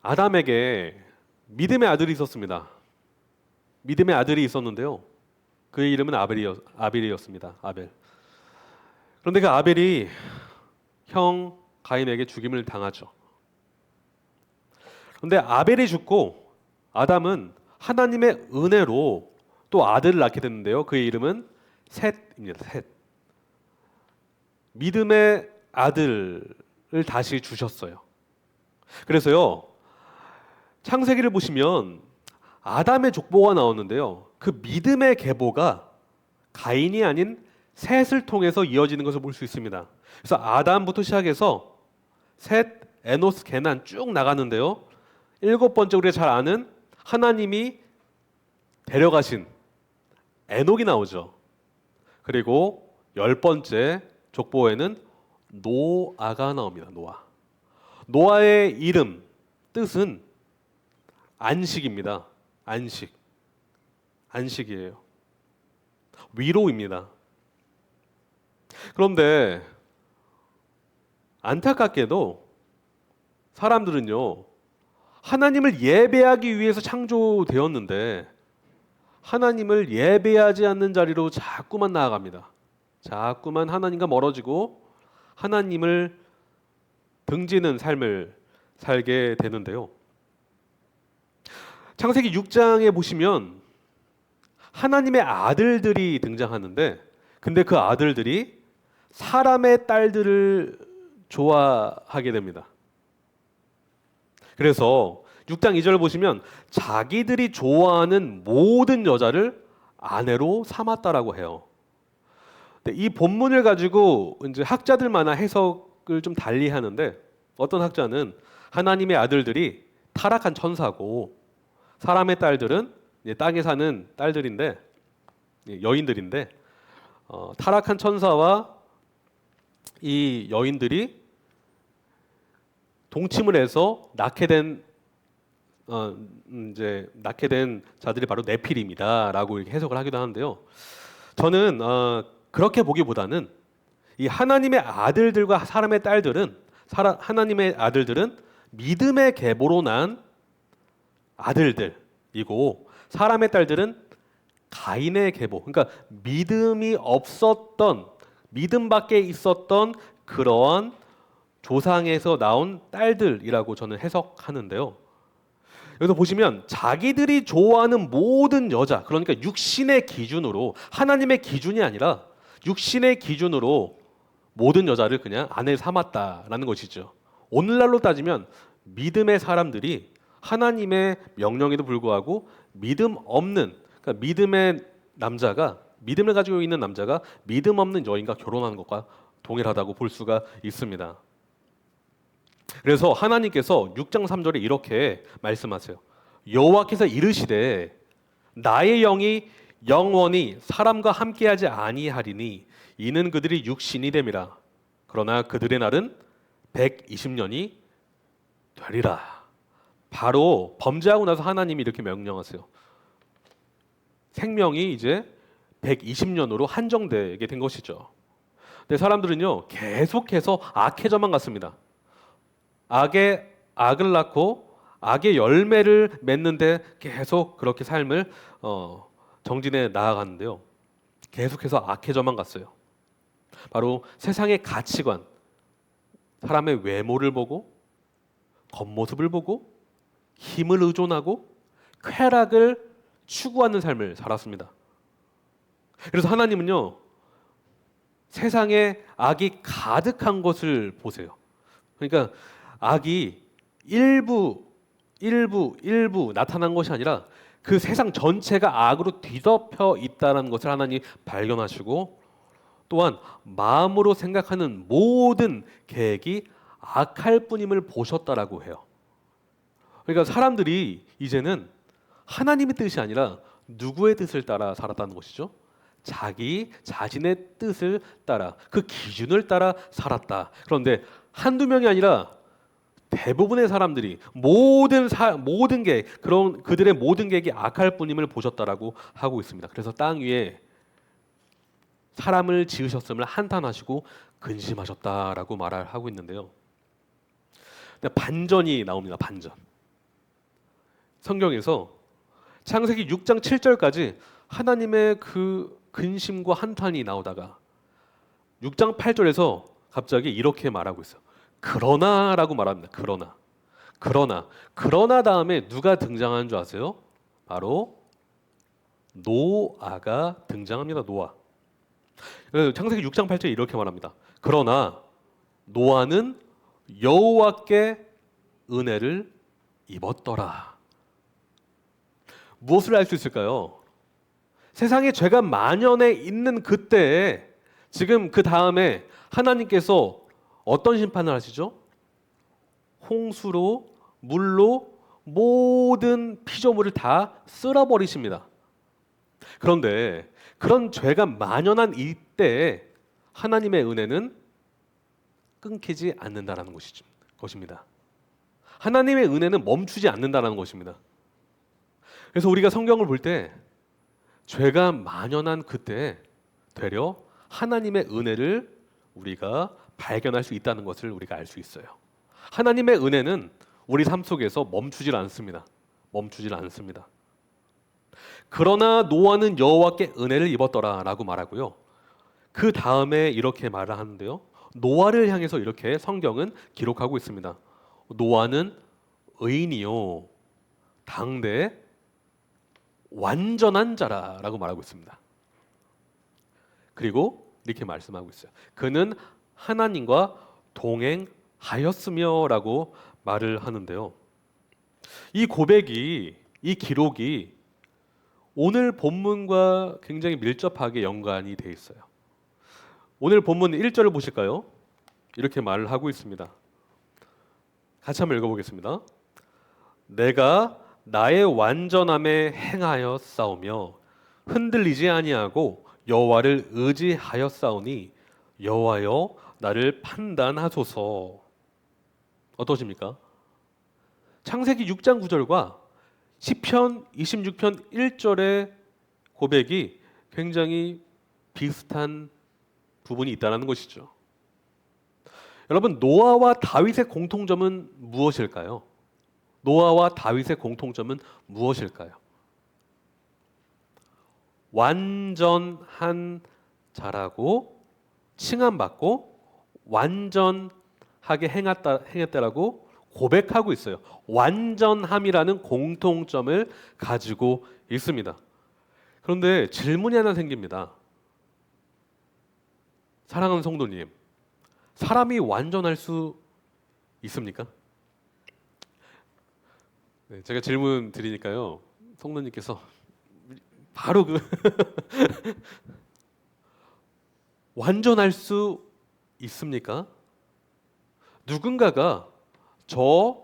아담에게 믿음의 아들이 있었습니다. 믿음의 아들이 있었는데요. 그의 이름은 아벨이었습니다. 아벨. 그런데 그 아벨이 형 가인에게 죽임을 당하죠. 그런데 아벨이 죽고 아담은 하나님의 은혜로 또 아들을 낳게 됐는데요. 그의 이름은 셋입니다. 셋. 믿음의 아들을 다시 주셨어요. 그래서요. 창세기를 보시면 아담의 족보가 나오는데요. 그 믿음의 계보가 가인이 아닌 셋을 통해서 이어지는 것을 볼 수 있습니다. 그래서 아담부터 시작해서 셋, 에노스, 게난 쭉 나가는데요. 일곱 번째 우리가 잘 아는 하나님이 데려가신 에녹이 나오죠. 그리고 열 번째 족보에는 노아가 나옵니다. 노아의 이름, 뜻은 안식입니다. 안식이에요. 위로입니다. 그런데 안타깝게도 사람들은요, 하나님을 예배하기 위해서 창조되었는데 하나님을 예배하지 않는 자리로 자꾸만 나아갑니다. 자꾸만 하나님과 멀어지고 하나님을 등지는 삶을 살게 되는데요. 창세기 6장에 보시면 하나님의 아들들이 등장하는데, 근데 그 아들들이 사람의 딸들을 좋아하게 됩니다. 그래서 6장 2절을 보시면 자기들이 좋아하는 모든 여자를 아내로 삼았다라고 해요. 이 본문을 가지고 이제 학자들마다 해석을 좀 달리 하는데, 어떤 학자는 하나님의 아들들이 타락한 천사고 사람의 딸들은 땅에 사는 딸들인데, 여인들인데, 타락한 천사와 이 여인들이 동침을 해서 낳게 된 자들이 바로 네필입니다라고 이렇게 해석을 하기도 하는데요. 저는 그렇게 보기보다는 이 하나님의 아들들과 사람의 딸들은 하나님의 아들들은 믿음의 계보로 난 아들들이고, 사람의 딸들은 가인의 계보, 그러니까 믿음이 없었던, 믿음 밖에 있었던 그러한 조상에서 나온 딸들이라고 저는 해석하는데요. 여기서 보시면 자기들이 좋아하는 모든 여자, 그러니까 육신의 기준으로, 하나님의 기준이 아니라 육신의 기준으로 모든 여자를 그냥 아내 삼았다라는 것이죠. 오늘날로 따지면 믿음의 사람들이 하나님의 명령에도 불구하고 믿음 없는, 그러니까 믿음을 가지고 있는 남자가 믿음 없는 여인과 결혼하는 것과 동일하다고 볼 수가 있습니다. 그래서 하나님께서 6장 3절에 이렇게 말씀하세요. 여호와께서 이르시되 나의 영이 영원히 사람과 함께하지 아니하리니 이는 그들이 육신이 됨이라. 그러나 그들의 날은 120년이 되리라. 바로 범죄하고 나서 하나님이 이렇게 명령하세요. 생명이 이제 120년으로 한정되게 된 것이죠. 근데 사람들은요, 계속해서 악해져만 갔습니다. 악을 낳고 악의 열매를 맺는데 계속 그렇게 삶을 정진해 나아가는데요. 계속해서 악해져만 갔어요. 바로 세상의 가치관, 사람의 외모를 보고, 겉모습을 보고, 힘을 의존하고, 쾌락을 추구하는 삶을 살았습니다. 그래서 하나님은요, 세상에 악이 가득한 것을 보세요. 그러니까 악이 일부 나타난 것이 아니라 그 세상 전체가 악으로 뒤덮여 있다는 것을 하나님 발견하시고, 또한 마음으로 생각하는 모든 계획이 악할 뿐임을 보셨다라고 해요. 그러니까 사람들이 이제는 하나님의 뜻이 아니라 누구의 뜻을 따라 살았다는 것이죠. 자기 자신의 뜻을 따라, 그 기준을 따라 살았다. 그런데 한두 명이 아니라 대부분의 사람들이 모든 게 그런 그들의 모든 계획이 악할 뿐임을 보셨다라고 하고 있습니다. 그래서 땅 위에 사람을 지으셨음을 한탄하시고 근심하셨다라고 말을 하고 있는데요. 반전이 나옵니다. 반전. 성경에서 창세기 6장 7절까지 하나님의 그 근심과 한탄이 나오다가 6장 8절에서 갑자기 이렇게 말하고 있어요. 그러나라고 말합니다. 그러나 다음에 누가 등장하는 줄 아세요? 바로 노아가 등장합니다. 노아. 창세기 6장 8절에 이렇게 말합니다. 그러나 노아는 여호와께 은혜를 입었더라. 무엇을 알 수 있을까요? 세상에 죄가 만연해 있는 그때에 지금 그 다음에 하나님께서 어떤 심판을 하시죠? 홍수로 물로 모든 피조물을 다 쓸어버리십니다. 그런데 그런 죄가 만연한 이때에 하나님의 은혜는 끊기지 않는다라는 것입니다. 하나님의 은혜는 멈추지 않는다라는 것입니다. 그래서 우리가 성경을 볼 때 죄가 만연한 그때 되려 하나님의 은혜를 우리가 발견할 수 있다는 것을 우리가 알 수 있어요. 하나님의 은혜는 우리 삶 속에서 멈추질 않습니다. 그러나 노아는 여호와께 은혜를 입었더라라고 말하고요. 그 다음에 이렇게 말을 하는데요. 노아를 향해서 이렇게 성경은 기록하고 있습니다. 노아는 의인이요 당대 완전한 자라라고 말하고 있습니다. 그리고 이렇게 말씀하고 있어요. 그는 하나님과 동행하였으며라고 말을 하는데요. 이 고백이, 이 기록이 오늘 본문과 굉장히 밀접하게 연관이 돼 있어요. 오늘 본문 1절을 보실까요? 이렇게 말을 하고 있습니다. 같이 한번 읽어보겠습니다. 내가 나의 완전함에 행하여 싸우며 흔들리지 아니하고 여호와를 의지하여 싸우니 여호와여 나를 판단하소서. 어떠십니까? 창세기 6장 9절과 시편 26편 1절의 고백이 굉장히 비슷한 부분이 있다는 것이죠. 여러분, 노아와 다윗의 공통점은 무엇일까요? 노아와 다윗의 공통점은 무엇일까요? 완전한 자라고 칭함받고 완전하게 행했다라고 고백하고 있어요. 완전함이라는 공통점을 가지고 있습니다. 그런데 질문이 하나 생깁니다. 사랑하는 성도님, 사람이 완전할 수 있습니까? 네, 제가 질문 드리니까요, 성도님께서 바로 완전할 수 있습니까? 누군가가 저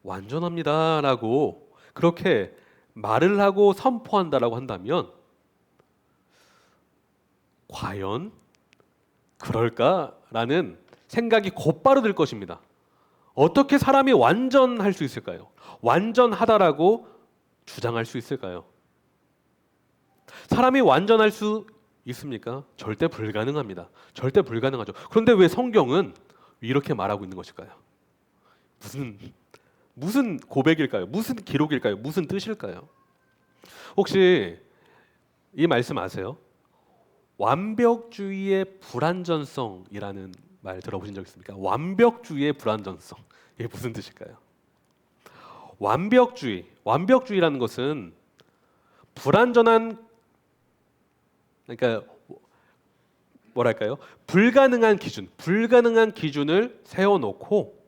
완전합니다라고 그렇게 말을 하고 선포한다라고 한다면 과연 그럴까라는 생각이 곧바로 들 것입니다. 어떻게 사람이 완전할 수 있을까요? 완전하다라고 주장할 수 있을까요? 사람이 완전할 수 있습니까? 절대 불가능합니다. 절대 불가능하죠. 그런데 왜 성경은 이렇게 말하고 있는 것일까요? 무슨 고백일까요? 무슨 기록일까요? 무슨 뜻일까요? 혹시 이 말씀 아세요? 완벽주의의 불완전성이라는 말 들어보신 적 있습니까? 완벽주의의 불완전성. 이게 무슨 뜻일까요? 완벽주의라는 것은 불완전한, 그러니까 뭐랄까요? 불가능한 기준을 세워놓고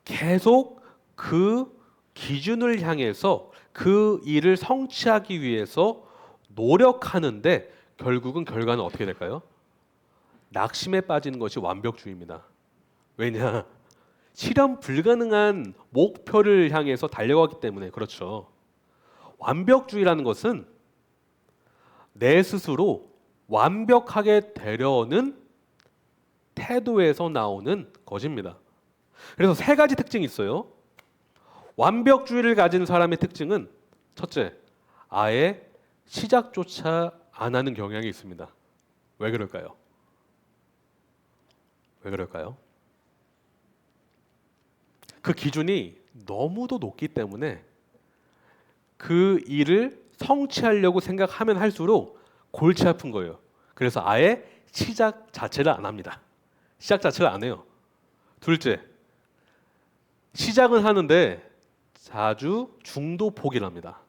계속 그 기준을 향해서 그 일을 성취하기 위해서 노력하는데 결국은 결과는 어떻게 될까요? 낙심에 빠지는 것이 완벽주의입니다. 왜냐? 실현 불가능한 목표를 향해서 달려가기 때문에 그렇죠. 완벽주의라는 것은 내 스스로 완벽하게 되려는 태도에서 나오는 것입니다. 그래서 세 가지 특징이 있어요. 완벽주의를 가진 사람의 특징은 첫째, 아예 시작조차 안 하는 경향이 있습니다. 왜 그럴까요? 그 기준이 너무도 높기 때문에 그 일을 성취하려고 생각하면 할수록 골치 아픈 거예요. 그래서 아예 시작 자체를 안 합니다. 시작 자체를 안 해요. 둘째, 시작은 하는데 자주 중도 포기를 합니다.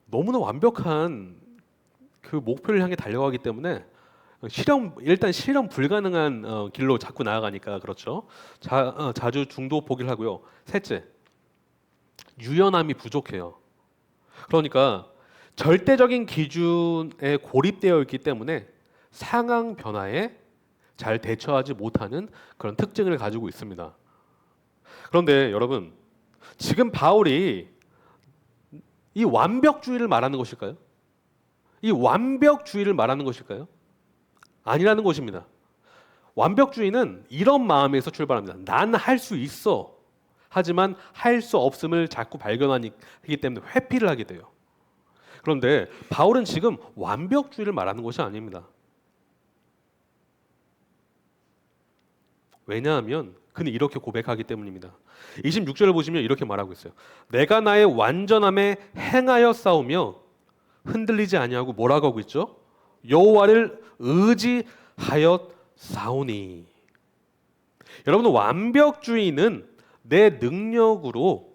너무나 완벽한 그 목표를 향해 달려가기 때문에 일단 실현 불가능한 길로 자꾸 나아가니까 그렇죠. 자주 중도 포기를 하고요. 셋째, 유연함이 부족해요. 그러니까 절대적인 기준에 고립되어 있기 때문에 상황 변화에 잘 대처하지 못하는 그런 특징을 가지고 있습니다. 그런데 여러분, 지금 바울이 이 완벽주의를 말하는 것일까요? 이 완벽주의를 말하는 것일까요? 아니라는 것입니다. 완벽주의는 이런 마음에서 출발합니다. 난 할 수 있어. 하지만 할 수 없음을 자꾸 발견하기 때문에 회피를 하게 돼요. 그런데 바울은 지금 완벽주의를 말하는 것이 아닙니다. 왜냐하면 그는 이렇게 고백하기 때문입니다. 26절을 보시면 이렇게 말하고 있어요. 내가 나의 완전함에 행하여 싸우며 흔들리지 아니하고 뭐라고 하고 있죠? 여호와를 의지하여 싸우니. 여러분, 완벽주의는 내 능력으로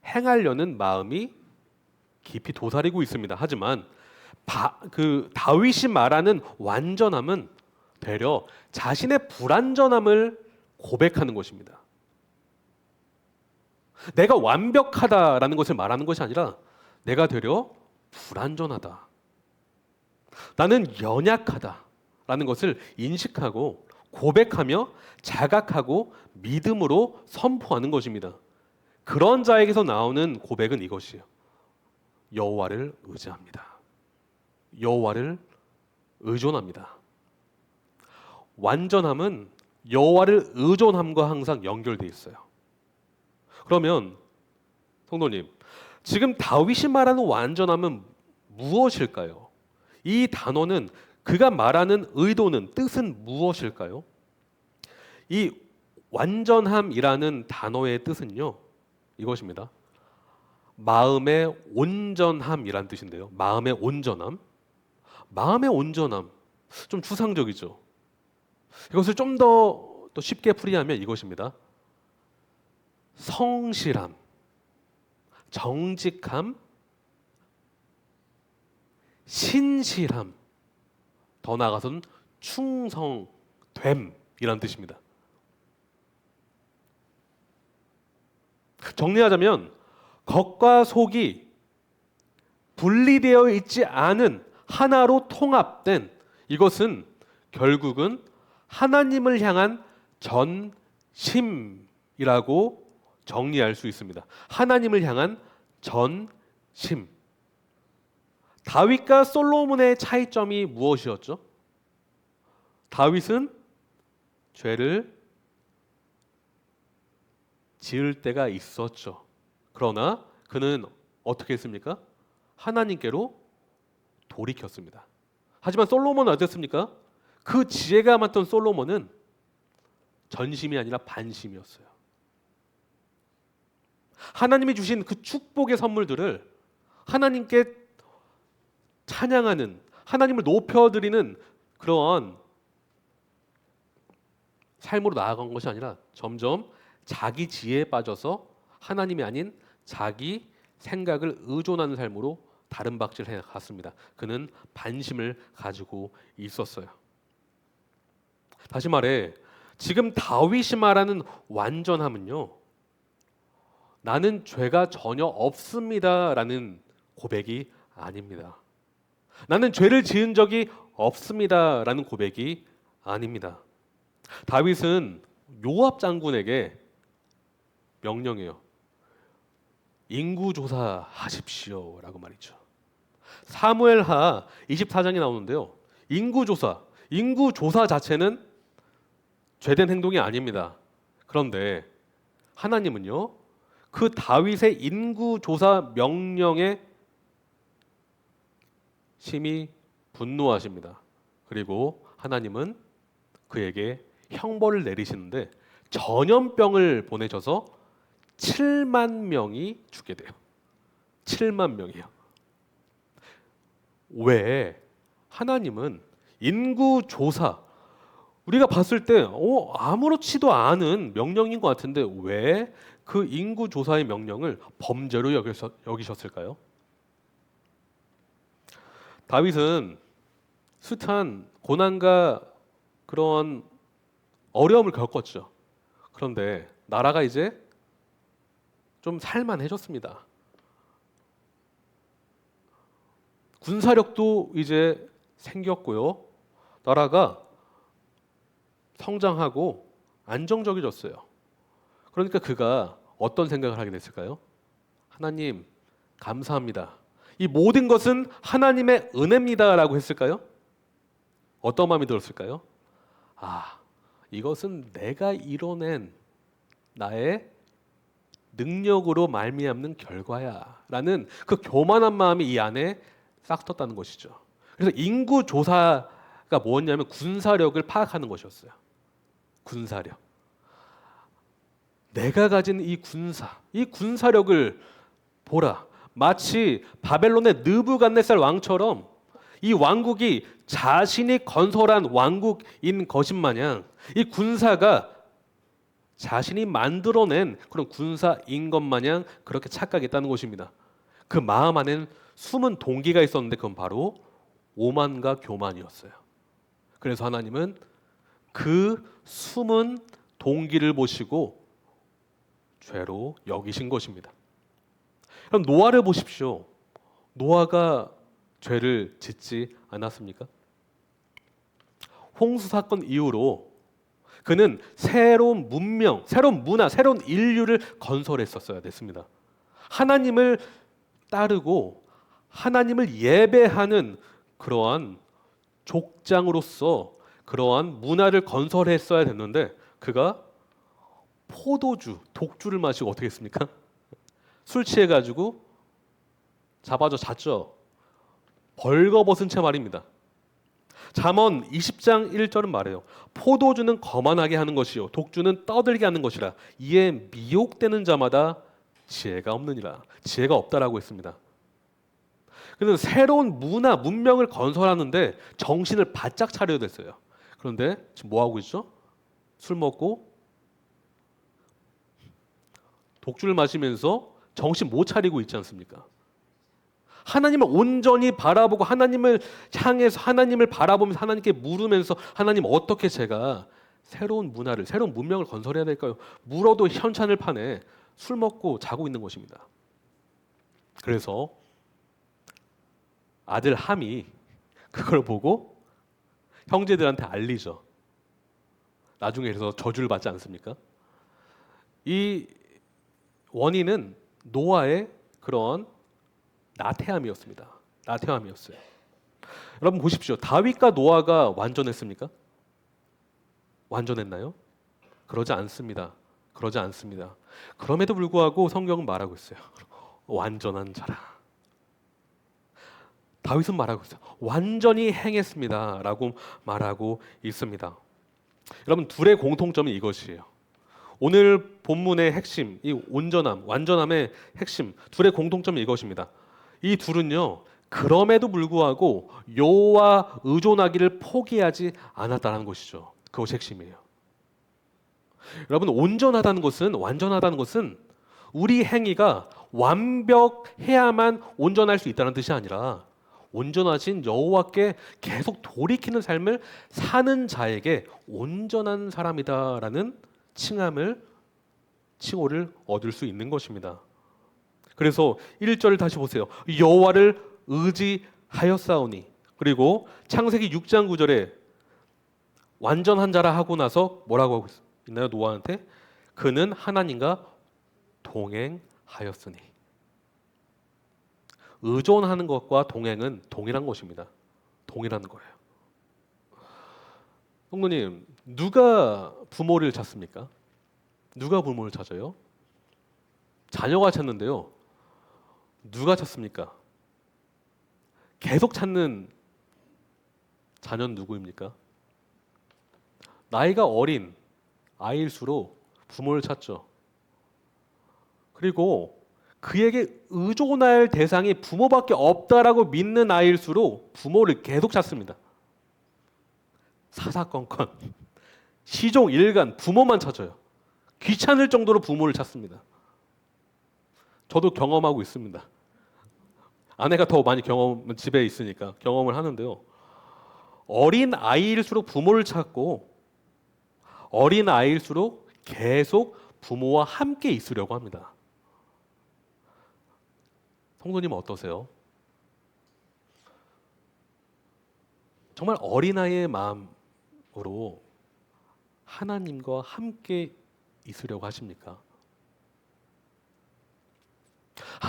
행하려는 마음이 깊이 도사리고 있습니다. 하지만 다윗이 말하는 완전함은 되려 자신의 불완전함을 고백하는 것입니다. 내가 완벽하다라는 것을 말하는 것이 아니라 내가 되려 불완전하다. 나는 연약하다라는 것을 인식하고 고백하며 자각하고 믿음으로 선포하는 것입니다. 그런 자에게서 나오는 고백은 이것이에요. 여호와를 의지합니다. 여호와를 의존합니다. 완전함은 여호와를 의존함과 항상 연결되어 있어요. 그러면 성도님, 지금 다윗이 말하는 완전함은 무엇일까요? 이 단어는 그가 말하는 의도는 뜻은 무엇일까요? 이 완전함이라는 단어의 뜻은요, 이것입니다. 마음의 온전함이란 뜻인데요. 마음의 온전함. 마음의 온전함. 좀 추상적이죠. 이것을 좀 더 쉽게 풀이하면 이것입니다. 성실함, 정직함, 신실함, 더 나아가서는 충성됨이란 뜻입니다. 정리하자면 겉과 속이 분리되어 있지 않은 하나로 통합된 이것은 결국은 하나님을 향한 전심이라고 정리할 수 있습니다. 하나님을 향한 전심. 다윗과 솔로몬의 차이점이 무엇이었죠? 다윗은 죄를 지을 때가 있었죠. 그러나 그는 어떻게 했습니까? 하나님께로 돌이켰습니다. 하지만 솔로몬은 어땠습니까? 그 지혜가 많던 솔로몬은 전심이 아니라 반심이었어요. 하나님이 주신 그 축복의 선물들을 하나님께 찬양하는, 하나님을 높여드리는 그런 삶으로 나아간 것이 아니라 점점 자기 지혜에 빠져서 하나님이 아닌 자기 생각을 의존하는 삶으로 다름박질해 갔습니다. 그는 반심을 가지고 있었어요. 다시 말해, 지금 다윗이 말하는 완전함은요, 나는 죄가 전혀 없습니다라는 고백이 아닙니다. 나는 죄를 지은 적이 없습니다라는 고백이 아닙니다. 다윗은 요압 장군에게 명령해요. 인구조사하십시오라고 말이죠. 사무엘하 24장에 나오는데요. 인구조사 자체는 죄된 행동이 아닙니다. 그런데 하나님은요, 그 다윗의 인구조사 명령에 심히 분노하십니다. 그리고 하나님은 그에게 형벌을 내리시는데 전염병을 보내셔서 7만 명이 죽게 돼요. 7만 명이요. 왜 하나님은 인구 조사, 우리가 봤을 때 아무렇지도 않은 명령인 것 같은데 왜 그 인구 조사의 명령을 범죄로 여기셨을까요? 다윗은 숱한 고난과 그런 어려움을 겪었죠. 그런데 나라가 이제 좀 살만해졌습니다. 군사력도 이제 생겼고요. 나라가 성장하고 안정적이졌어요. 그러니까 그가 어떤 생각을 하게 됐을까요? 하나님, 감사합니다. 이 모든 것은 하나님의 은혜입니다라고 했을까요? 어떤 마음이 들었을까요? 아, 이것은 내가 이뤄낸 나의 능력으로 말미암는 결과야라는 그 교만한 마음이 이 안에 싹 텄다는 것이죠. 그래서 인구 조사가 뭐였냐면 군사력을 파악하는 것이었어요. 군사력. 내가 가진 이 군사력을 보라. 마치 바벨론의 느부갓네살 왕처럼 이 왕국이 자신이 건설한 왕국인 것인 마냥 이 군사가 자신이 만들어낸 그런 군사인 것 마냥 그렇게 착각했다는 것입니다. 그 마음 안에는 숨은 동기가 있었는데 그건 바로 오만과 교만이었어요. 그래서 하나님은 그 숨은 동기를 보시고 죄로 여기신 것입니다. 그럼 노아를 보십시오. 노아가 죄를 짓지 않았습니까? 홍수 사건 이후로 그는 새로운 문명, 새로운 문화, 새로운 인류를 건설했었어야 됐습니다. 하나님을 따르고 하나님을 예배하는 그러한 족장으로서 그러한 문화를 건설했어야 됐는데 그가 포도주, 독주를 마시고 어떻게 했습니까? 술 취해가지고 잡아져 잤죠. 벌거벗은 채 말입니다. 잠언 20장 1절은 말해요. 포도주는 거만하게 하는 것이요 독주는 떠들게 하는 것이라. 이에 미혹되는 자마다 지혜가 없느니라. 지혜가 없다라고 했습니다. 그래서 새로운 문화, 문명을 건설하는데 정신을 바짝 차려야 됐어요. 그런데 지금 뭐 하고 있죠? 술 먹고 독주를 마시면서 정신 못 차리고 있지 않습니까? 하나님을 온전히 바라보고 하나님을 향해서 하나님을 바라보면서 하나님께 물으면서 하나님 어떻게 제가 새로운 문화를 새로운 문명을 건설해야 될까요? 물어도 현찬을 파네 술 먹고 자고 있는 것입니다. 그래서 아들 함이 그걸 보고 형제들한테 알리죠. 나중에 그래서 저주를 받지 않습니까? 이 원인은 노아의 그런 나태함이었습니다. 나태함이었어요. 여러분 보십시오. 다윗과 노아가 완전했습니까? 완전했나요? 그러지 않습니다. 그러지 않습니다. 그럼에도 불구하고 성경은 말하고 있어요. 완전한 자라. 다윗은 말하고 있어요. 완전히 행했습니다. 라고 말하고 있습니다. 여러분 둘의 공통점은 이것이에요. 오늘 본문의 핵심, 이 온전함, 완전함의 핵심, 둘의 공통점은 이것입니다. 이 둘은요, 그럼에도 불구하고 여호와 의존하기를 포기하지 않았다는 것이죠. 그것이 핵심이에요. 여러분 온전하다는 것은 완전하다는 것은 우리 행위가 완벽해야만 온전할 수 있다는 뜻이 아니라 온전하신 여호와께 계속 돌이키는 삶을 사는 자에게 온전한 사람이다라는 칭호를 얻을 수 있는 것입니다. 그래서 1절을 다시 보세요. 여호와를 의지하였사오니. 그리고 창세기 6장 9절에 완전한 자라 하고 나서 뭐라고 하고 있나요? 노아한테 그는 하나님과 동행하였으니. 의존하는 것과 동행은 동일한 것입니다. 동일한 거예요. 성도님, 누가 부모를 찾습니까? 누가 부모를 찾아요? 자녀가 찾는데요. 누가 찾습니까? 계속 찾는 자녀는 누구입니까? 나이가 어린 아이일수록 부모를 찾죠. 그리고 그에게 의존할 대상이 부모밖에 없다라고 믿는 아이일수록 부모를 계속 찾습니다. 사사건건 시종일관 부모만 찾아요. 귀찮을 정도로 부모를 찾습니다. 저도 경험하고 있습니다. 아내가 더 많이 집에 있으니까 경험을 하는데요. 어린 아이일수록 부모를 찾고 어린 아이일수록 계속 부모와 함께 있으려고 합니다. 성도님은 어떠세요? 정말 어린아이의 마음으로 하나님과 함께 있으려고 하십니까?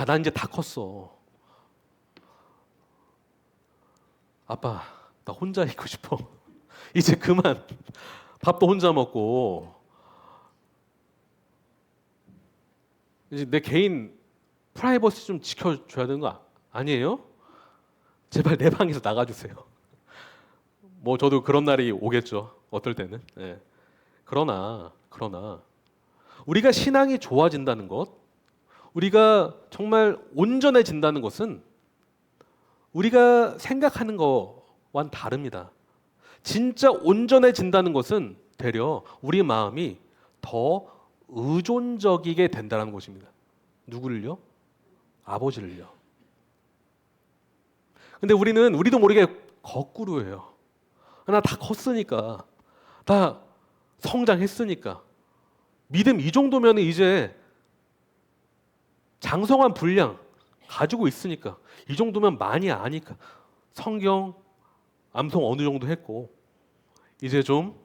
난 이제 다 컸어. 아빠, 나 혼자 있고 싶어. 이제 그만. 밥도 혼자 먹고. 이제 내 개인 프라이버시 좀 지켜줘야 되는 거 아니에요? 제발 내 방에서 나가주세요. 뭐 저도 그런 날이 오겠죠. 어떨 때는. 예. 그러나 우리가 신앙이 좋아진다는 것, 우리가 정말 온전해진다는 것은 우리가 생각하는 것과는 다릅니다. 진짜 온전해진다는 것은 되려 우리 마음이 더 의존적이게 된다는 것입니다. 누구를요? 아버지를요. 근데 우리도 모르게 거꾸로 해요. 나 다 컸으니까, 다 성장했으니까, 믿음 이 정도면 이제 장성한 분량 가지고 있으니까, 이 정도면 많이 아니까, 성경 암송 어느 정도 했고, 이제 좀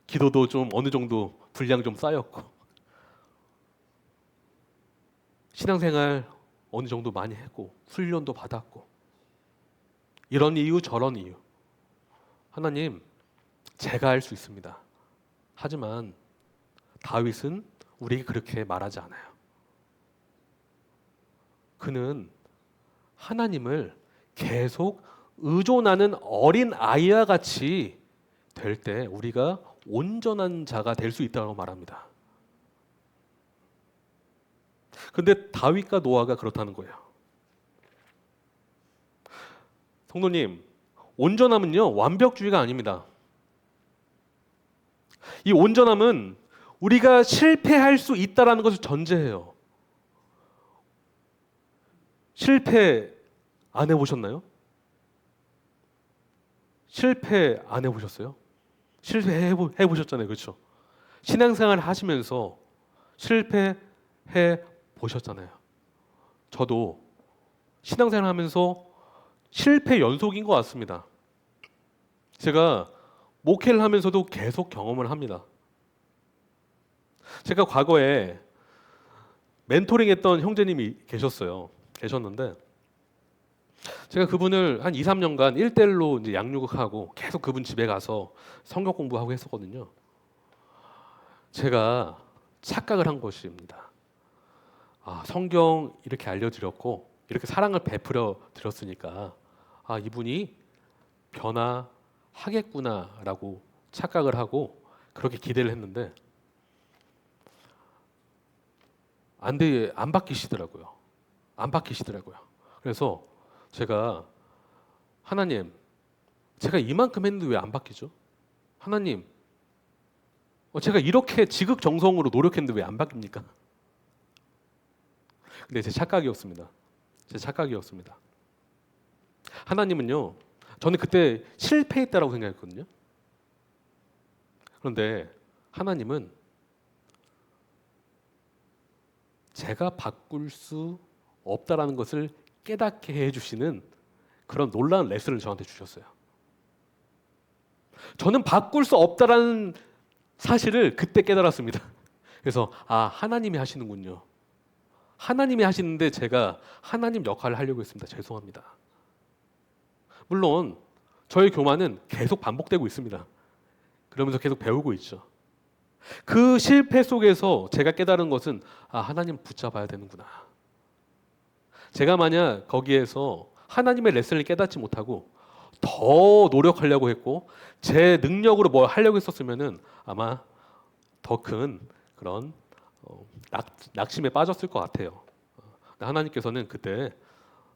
기도도 좀 어느 정도 분량 좀 쌓였고, 신앙생활 어느 정도 많이 했고, 훈련도 받았고, 이런 이유 저런 이유. 하나님, 제가 할 수 있습니다. 하지만 다윗은 우리에게 그렇게 말하지 않아요. 그는 하나님을 계속 의존하는 어린 아이와 같이 될 때 우리가 온전한 자가 될 수 있다고 말합니다. 근데 다윗과 노아가 그렇다는 거예요. 성도님, 온전함은요, 완벽주의가 아닙니다. 이 온전함은 우리가 실패할 수 있다는 것을 전제해요. 실패 안 해보셨나요? 실패 안 해보셨어요? 해보셨잖아요. 그렇죠? 신앙생활 하시면서 실패해 보셨잖아요. 저도 신앙생활 하면서 실패 연속인 것 같습니다. 제가 목회를 하면서도 계속 경험을 합니다. 제가 과거에 멘토링했던 형제님이 계셨는데 제가 그분을 한 2, 3년간 1대1로 이제 양육하고 계속 그분 집에 가서 성경 공부하고 했었거든요. 제가 착각을 한 것입니다. 성경 이렇게 알려드렸고 이렇게 사랑을 베풀어 드렸으니까 이분이 변화하겠구나라고 착각을 하고 그렇게 기대를 했는데 안 바뀌시더라고요. 그래서 제가 하나님, 제가 이만큼 했는데 왜 안 바뀌죠? 하나님, 제가 이렇게 지극정성으로 노력했는데 왜 안 바뀝니까? 근데 제 착각이었습니다. 하나님은요, 저는 그때 실패했다라고 생각했거든요. 그런데 하나님은 제가 바꿀 수 없다라는 것을 깨닫게 해주시는 그런 놀라운 레슨을 저한테 주셨어요. 저는 바꿀 수 없다라는 사실을 그때 깨달았습니다. 그래서 하나님이 하시는군요. 하나님이 하시는데 제가 하나님 역할을 하려고 했습니다. 죄송합니다. 물론 저의 교만은 계속 반복되고 있습니다. 그러면서 계속 배우고 있죠. 그 실패 속에서 제가 깨달은 것은 하나님 붙잡아야 되는구나. 제가 만약 거기에서 하나님의 레슨을 깨닫지 못하고 더 노력하려고 했고 제 능력으로 뭘 하려고 했었으면은 아마 더 큰 그런 낙심에 빠졌을 것 같아요. 하나님께서는 그때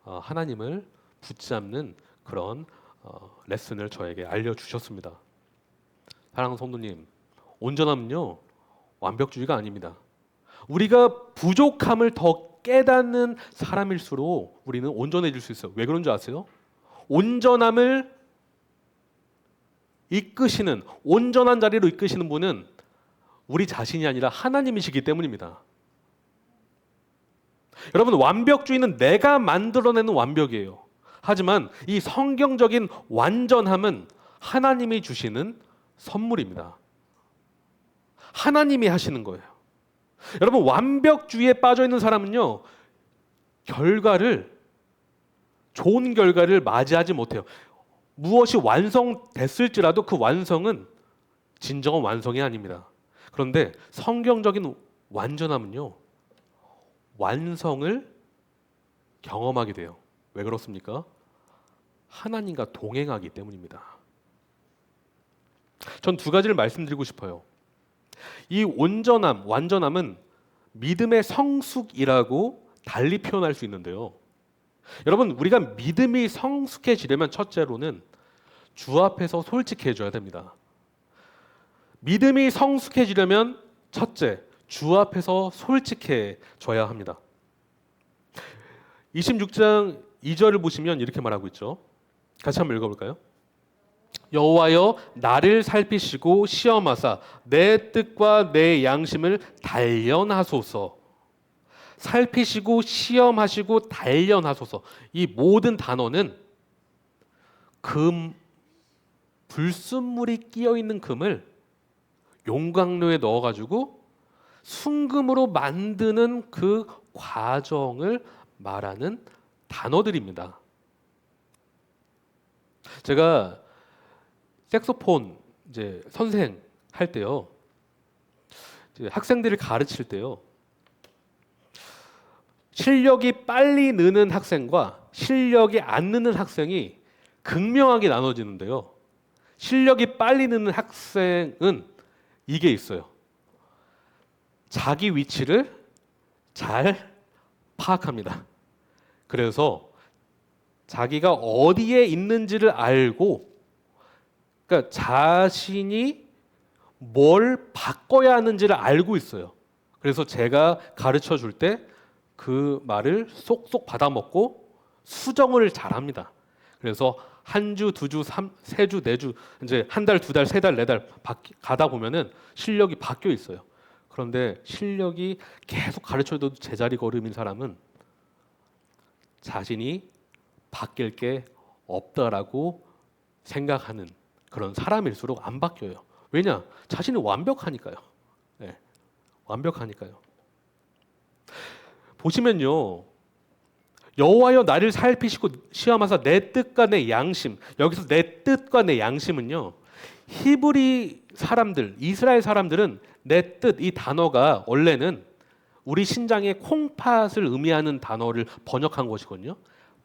하나님을 붙잡는 그런 레슨을 저에게 알려주셨습니다. 사랑하는 성도님, 온전함은요 완벽주의가 아닙니다. 우리가 부족함을 더 깨닫는 사람일수록 우리는 온전해질 수 있어요. 왜 그런 줄 아세요? 온전함을 이끄시는, 온전한 자리로 이끄시는 분은 우리 자신이 아니라 하나님이시기 때문입니다. 여러분, 완벽주의는 내가 만들어내는 완벽이에요. 하지만 이 성경적인 완전함은 하나님이 주시는 선물입니다. 하나님이 하시는 거예요. 여러분, 완벽주의에 빠져 있는 사람은요, 좋은 결과를 맞이하지 못해요. 무엇이 완성됐을지라도 그 완성은 진정한 완성이 아닙니다. 그런데 성경적인 완전함은요, 완성을 경험하게 돼요. 왜 그렇습니까? 하나님과 동행하기 때문입니다. 전 두 가지를 말씀드리고 싶어요. 이 온전함, 완전함은 믿음의 성숙이라고 달리 표현할 수 있는데요. 여러분, 우리가 믿음이 성숙해지려면 첫째로는 주 앞에서 솔직해져야 됩니다. 믿음이 성숙해지려면 첫째, 주 앞에서 솔직해져야 합니다. 26장 2절을 보시면 이렇게 말하고 있죠. 같이 한번 읽어볼까요? 여호와여 나를 살피시고 시험하사 내 뜻과 내 양심을 단련하소서. 살피시고 시험하시고 단련하소서. 이 모든 단어는 금, 불순물이 끼어 있는 금을 용광로에 넣어가지고 순금으로 만드는 그 과정을 말하는 단어들입니다. 제가 색소폰 이제 선생 할 때요, 이제 학생들을 가르칠 때요, 실력이 빨리 느는 학생과 실력이 안 느는 학생이 극명하게 나눠지는데요. 실력이 빨리 느는 학생은 이게 있어요. 자기 위치를 잘 파악합니다. 그래서 자기가 어디에 있는지를 알고, 그러니까 자신이 뭘 바꿔야 하는지를 알고 있어요. 그래서 제가 가르쳐 줄 때 그 말을 쏙쏙 받아먹고 수정을 잘합니다. 그래서 한 주, 두 주, 세 주, 네 주, 이제 한 달, 두 달, 세 달, 네 달 가다 보면은 실력이 바뀌어 있어요. 그런데 실력이 계속 가르쳐도 제자리 걸음인 사람은 자신이 바뀔 게 없다라고 생각하는 그런 사람일수록 안 바뀌어요. 왜냐? 자신이 완벽하니까요. 네, 완벽하니까요. 보시면요, 여호와여 나를 살피시고 시험하사 내 뜻과 내 양심. 여기서 내 뜻과 내 양심은요, 히브리 사람들, 이스라엘 사람들은 내 뜻, 이 단어가 원래는 우리 신장의 콩팥을 의미하는 단어를 번역한 것이거든요.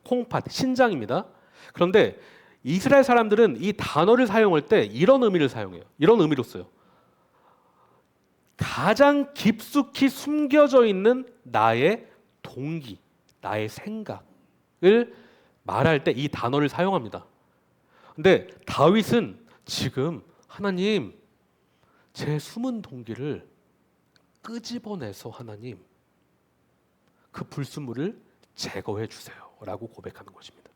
콩팥, 신장입니다. 그런데 이스라엘 사람들은 이 단어를 사용할 때 이런 의미를 사용해요. 이런 의미로 써요. 가장 깊숙이 숨겨져 있는 나의 동기, 나의 생각을 말할 때 이 단어를 사용합니다. 근데 다윗은 지금 하나님, 제 숨은 동기를 끄집어내서 하나님, 그 불순물을 제거해 주세요 라고 고백하는 것입니다.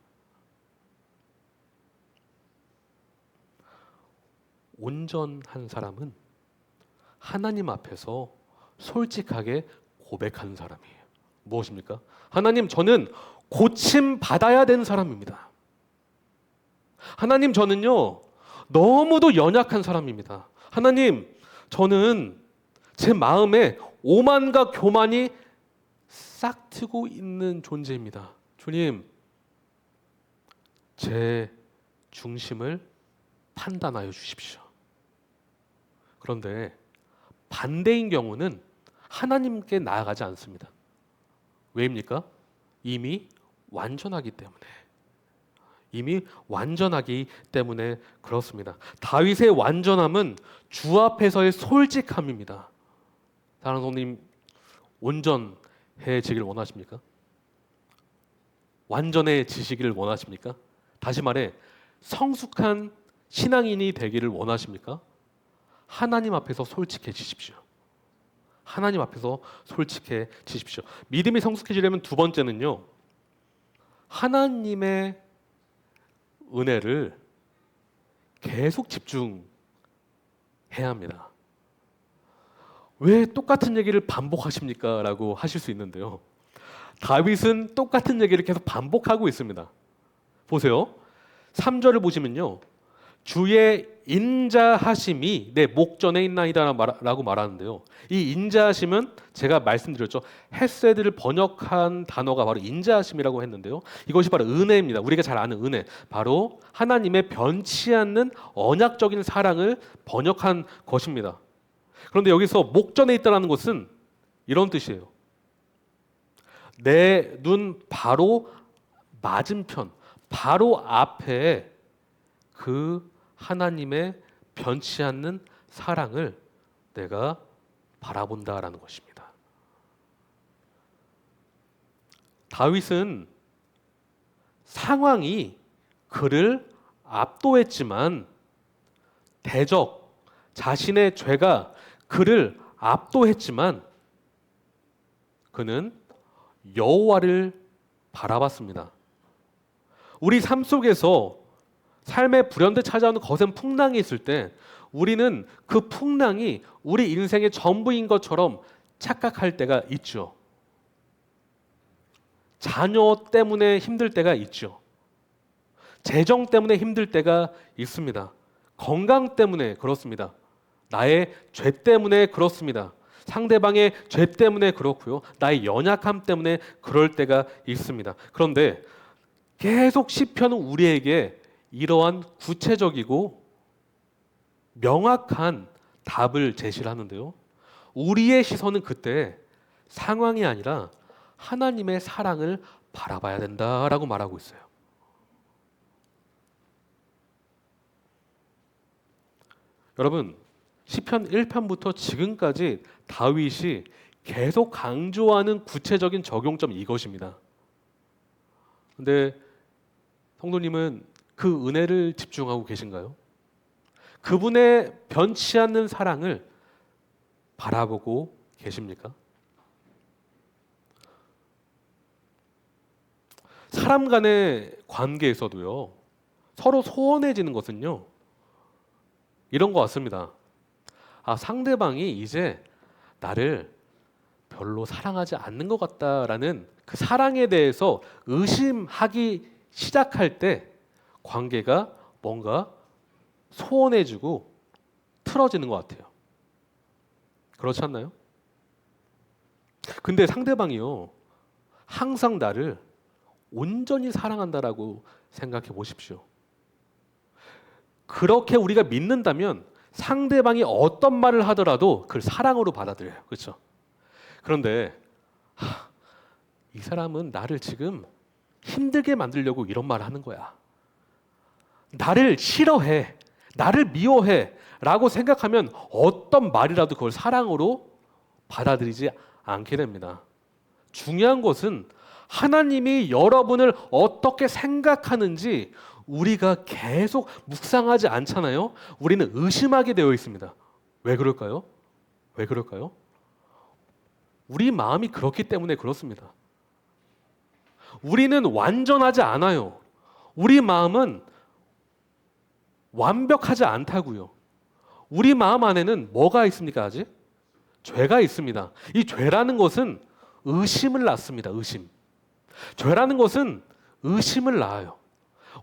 온전한 사람은 하나님 앞에서 솔직하게 고백하는 사람이에요. 무엇입니까? 하나님, 저는 고침 받아야 되는 사람입니다. 하나님, 저는요 너무도 연약한 사람입니다. 하나님, 저는 제 마음에 오만과 교만이 싹 트고 있는 존재입니다. 주님, 제 중심을 판단하여 주십시오. 그런데 반대인 경우는 하나님께 나아가지 않습니다. 왜입니까? 이미 완전하기 때문에. 이미 완전하기 때문에 그렇습니다. 다윗의 완전함은 주 앞에서의 솔직함입니다. 사랑하는 성도님, 온전해지길 원하십니까? 완전해지시기를 원하십니까? 다시 말해 성숙한 신앙인이 되기를 원하십니까? 하나님 앞에서 솔직해지십시오. 하나님 앞에서 솔직해지십시오. 믿음이 성숙해지려면 두 번째는요, 하나님의 은혜를 계속 집중해야 합니다. 왜 똑같은 얘기를 반복하십니까? 라고 하실 수 있는데요, 다윗은 똑같은 얘기를 계속 반복하고 있습니다. 보세요. 3절을 보시면요, 주의 인자하심이 내 목전에 있나이다 라고 말하는데요, 이 인자하심은 제가 말씀드렸죠, 헤세드를 번역한 단어가 바로 인자하심이라고 했는데요, 이것이 바로 은혜입니다. 우리가 잘 아는 은혜, 바로 하나님의 변치 않는 언약적인 사랑을 번역한 것입니다. 그런데 여기서 목전에 있다는 것은 이런 뜻이에요. 내 눈 바로 맞은편, 바로 앞에 그 하나님의 변치 않는 사랑을 내가 바라본다라는 것입니다. 다윗은 상황이 그를 압도했지만, 대적, 자신의 죄가 그를 압도했지만 그는 여호와를 바라봤습니다. 우리 삶 속에서 삶의 불현듯 찾아오는 거센 풍랑이 있을 때 우리는 그 풍랑이 우리 인생의 전부인 것처럼 착각할 때가 있죠. 자녀 때문에 힘들 때가 있죠. 재정 때문에 힘들 때가 있습니다. 건강 때문에 그렇습니다. 나의 죄 때문에 그렇습니다. 상대방의 죄 때문에 그렇고요. 나의 연약함 때문에 그럴 때가 있습니다. 그런데 계속 시편은 우리에게 이러한 구체적이고 명확한 답을 제시를 하는데요, 우리의 시선은 그때 상황이 아니라 하나님의 사랑을 바라봐야 된다라고 말하고 있어요. 여러분, 시편 1편부터 지금까지 다윗이 계속 강조하는 구체적인 적용점이 이것입니다. 근데 성도님은 그 은혜를 집중하고 계신가요? 그분의 변치 않는 사랑을 바라보고 계십니까? 사람 간의 관계에서도요, 서로 소원해지는 것은요, 이런 것 같습니다. 상대방이 이제 나를 별로 사랑하지 않는 것 같다라는 그 사랑에 대해서 의심하기 시작할 때 관계가 뭔가 소원해지고 틀어지는 것 같아요. 그렇지 않나요? 근데 상대방이요, 항상 나를 온전히 사랑한다라고 생각해 보십시오. 그렇게 우리가 믿는다면 상대방이 어떤 말을 하더라도 그걸 사랑으로 받아들여요. 그렇죠? 그런데 이 사람은 나를 지금 힘들게 만들려고 이런 말을 하는 거야. 나를 싫어해, 나를 미워해 라고 생각하면 어떤 말이라도 그걸 사랑으로 받아들이지 않게 됩니다. 중요한 것은 하나님이 여러분을 어떻게 생각하는지 우리가 계속 묵상하지 않잖아요. 우리는 의심하게 되어 있습니다. 왜 그럴까요? 왜 그럴까요? 우리 마음이 그렇기 때문에 그렇습니다. 우리는 완전하지 않아요. 우리 마음은 완벽하지 않다고요. 우리 마음 안에는 뭐가 있습니까? 아직? 죄가 있습니다. 이 죄라는 것은 의심을 낳습니다. 의심. 죄라는 것은 의심을 낳아요.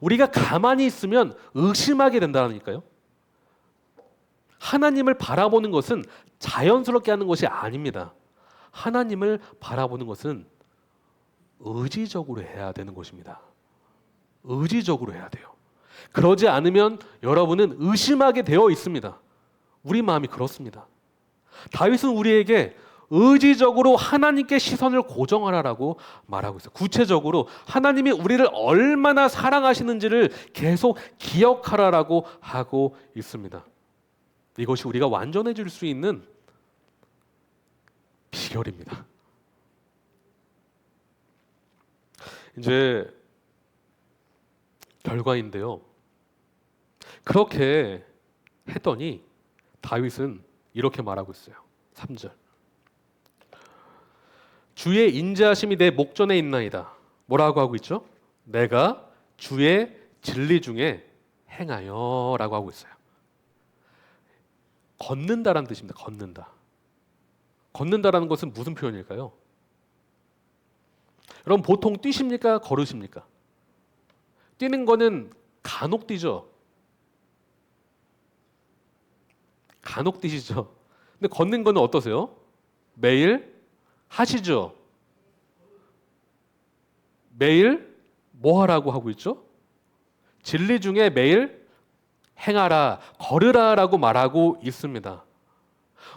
우리가 가만히 있으면 의심하게 된다니까요. 하나님을 바라보는 것은 자연스럽게 하는 것이 아닙니다. 하나님을 바라보는 것은 의지적으로 해야 되는 것입니다. 의지적으로 해야 돼요. 그러지 않으면 여러분은 의심하게 되어 있습니다. 우리 마음이 그렇습니다. 다윗은 우리에게 의지적으로 하나님께 시선을 고정하라라고 말하고 있어요. 구체적으로 하나님이 우리를 얼마나 사랑하시는지를 계속 기억하라라고 하고 있습니다. 이것이 우리가 완전해질 수 있는 비결입니다. 이제 결과인데요. 그렇게 했더니 다윗은 이렇게 말하고 있어요. 3절. 주의 인자하심이 내 목전에 있나이다. 뭐라고 하고 있죠? 내가 주의 진리 중에 행하여 라고 하고 있어요. 걷는다라는 뜻입니다. 걷는다. 걷는다라는 것은 무슨 표현일까요? 여러분 보통 뛰십니까? 걸으십니까? 뛰는 거는 간혹 뛰죠. 간혹 뛰시죠. 근데 걷는 거는 어떠세요? 매일 하시죠. 매일 뭐 하라고 하고 있죠? 진리 중에 매일 행하라, 걸으라라고 말하고 있습니다.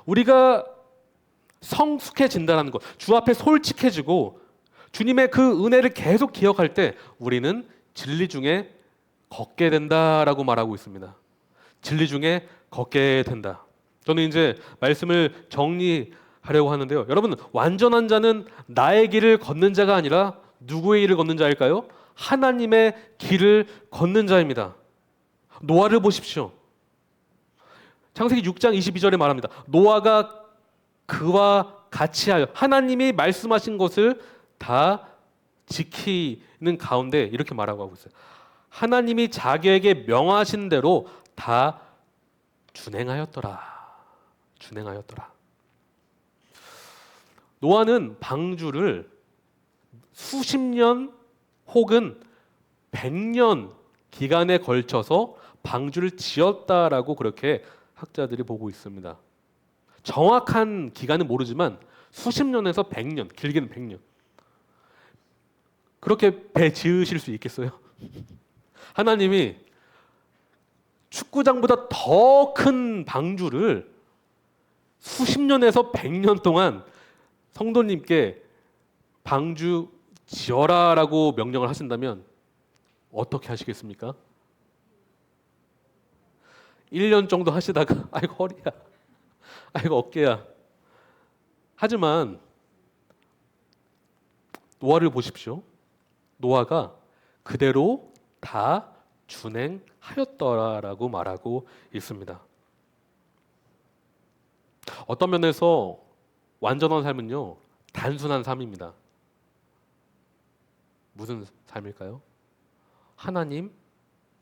우리가 성숙해진다는 것, 주 앞에 솔직해지고 주님의 그 은혜를 계속 기억할 때 우리는 진리 중에 걷게 된다라고 말하고 있습니다. 진리 중에 걷게 된다. 저는 이제 말씀을 정리하려고 하는데요. 여러분, 완전한 자는 나의 길을 걷는 자가 아니라 누구의 길을 걷는 자일까요? 하나님의 길을 걷는 자입니다. 노아를 보십시오. 창세기 6장 22절에 말합니다. 노아가 그와 같이 하여 하나님이 말씀하신 것을 다 지키는 가운데 이렇게 말하고 하고 있어요. 하나님이 자기에게 명하신 대로 다 준행하였더라. 준행하였더라. 노아는 방주를 수십 년 혹은 100년 기간에 걸쳐서 방주를 지었다라고 그렇게 학자들이 보고 있습니다. 정확한 기간은 모르지만 수십 년에서 100년, 길게는 100년. 그렇게 배 지으실 수 있겠어요? 하나님이 축구장보다 더 큰 방주를 수십 년에서 100년 동안 성도님께 방주 지어라라고 명령을 하신다면 어떻게 하시겠습니까? 1년 정도 하시다가 아이고 허리야, 아이고 어깨야. 하지만 노아를 보십시오. 노아가 그대로 다 준행하였더라라고 말하고 있습니다. 어떤 면에서 완전한 삶은요, 단순한 삶입니다. 무슨 삶일까요? 하나님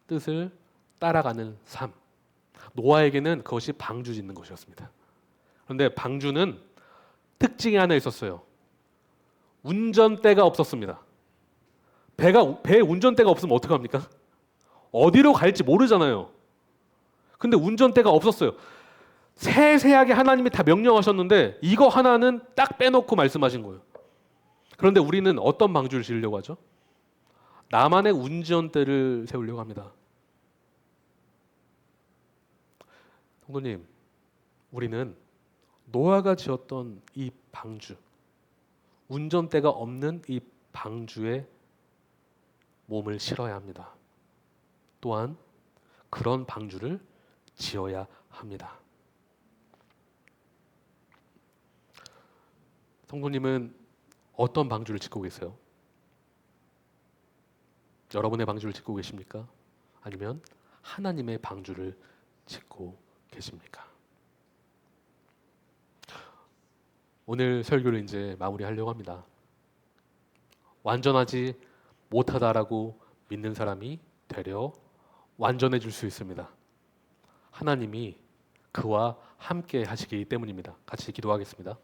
뜻을 따라가는 삶. 노아에게는 그것이 방주 짓는 것이었습니다. 그런데 방주는 특징이 하나 있었어요. 운전대가 없었습니다. 배에 운전대가 없으면 어떡합니까? 어디로 갈지 모르잖아요. 근데 운전대가 없었어요. 세세하게 하나님이 다 명령하셨는데 이거 하나는 딱 빼놓고 말씀하신 거예요. 그런데 우리는 어떤 방주를 지으려고 하죠? 나만의 운전대를 세우려고 합니다. 성도님, 우리는 노아가 지었던 이 방주, 운전대가 없는 이 방주에 몸을 실어야 합니다. 또한 그런 방주를 지어야 합니다. 성도님은 어떤 방주를 짓고 계세요? 여러분의 방주를 짓고 계십니까? 아니면 하나님의 방주를 짓고 계십니까? 오늘 설교를 이제 마무리하려고 합니다. 완전하지 못하다라고 믿는 사람이 되려 완전해질 수 있습니다. 하나님이 그와 함께 하시기 때문입니다. 같이 기도하겠습니다.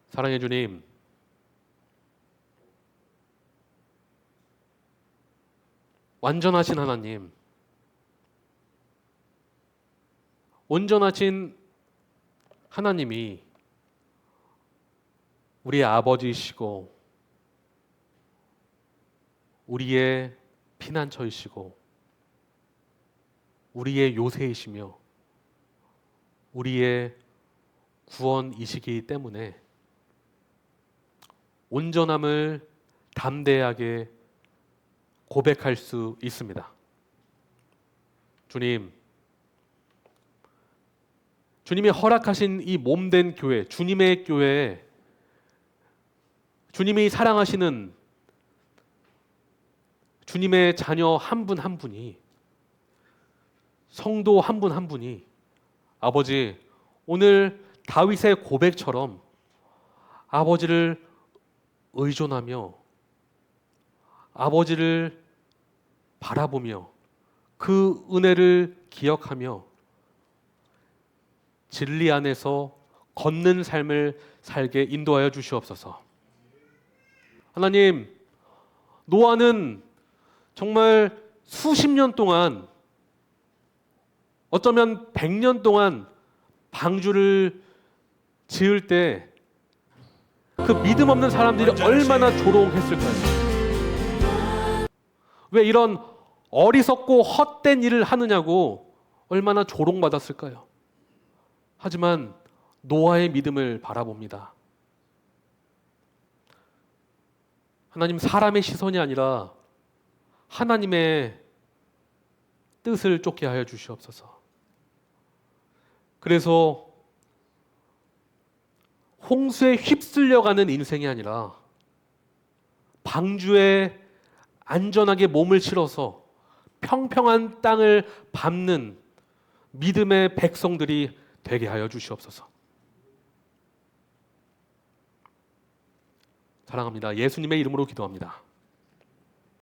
사랑해 주님, 완전하신 하나님, 온전하신 하나님이 우리의 아버지이시고 우리의 피난처이시고 우리의 요새이시며 우리의 구원이시기 때문에 온전함을 담대하게 고백할 수 있습니다. 주님이 허락하신 이 몸된 교회, 주님의 교회에 주님이 사랑하시는 주님의 자녀 한 분 한 분이, 성도 한 분 한 분이 아버지, 오늘 다윗의 고백처럼 아버지를 의존하며 아버지를 바라보며 그 은혜를 기억하며 진리 안에서 걷는 삶을 살게 인도하여 주시옵소서. 하나님, 노아는 정말 수십 년 동안, 어쩌면 100년 동안 방주를 지을 때 그 믿음 없는 사람들이 얼마나 조롱했을까요? 왜 이런 어리석고 헛된 일을 하느냐고 얼마나 조롱받았을까요? 하지만 노아의 믿음을 바라봅니다. 하나님, 사람의 시선이 아니라 하나님의 뜻을 쫓게 하여 주시옵소서. 그래서 홍수에 휩쓸려가는 인생이 아니라 방주에 안전하게 몸을 실어서 평평한 땅을 밟는 믿음의 백성들이 되게 하여 주시옵소서. 사랑합니다. 예수님의 이름으로 기도합니다.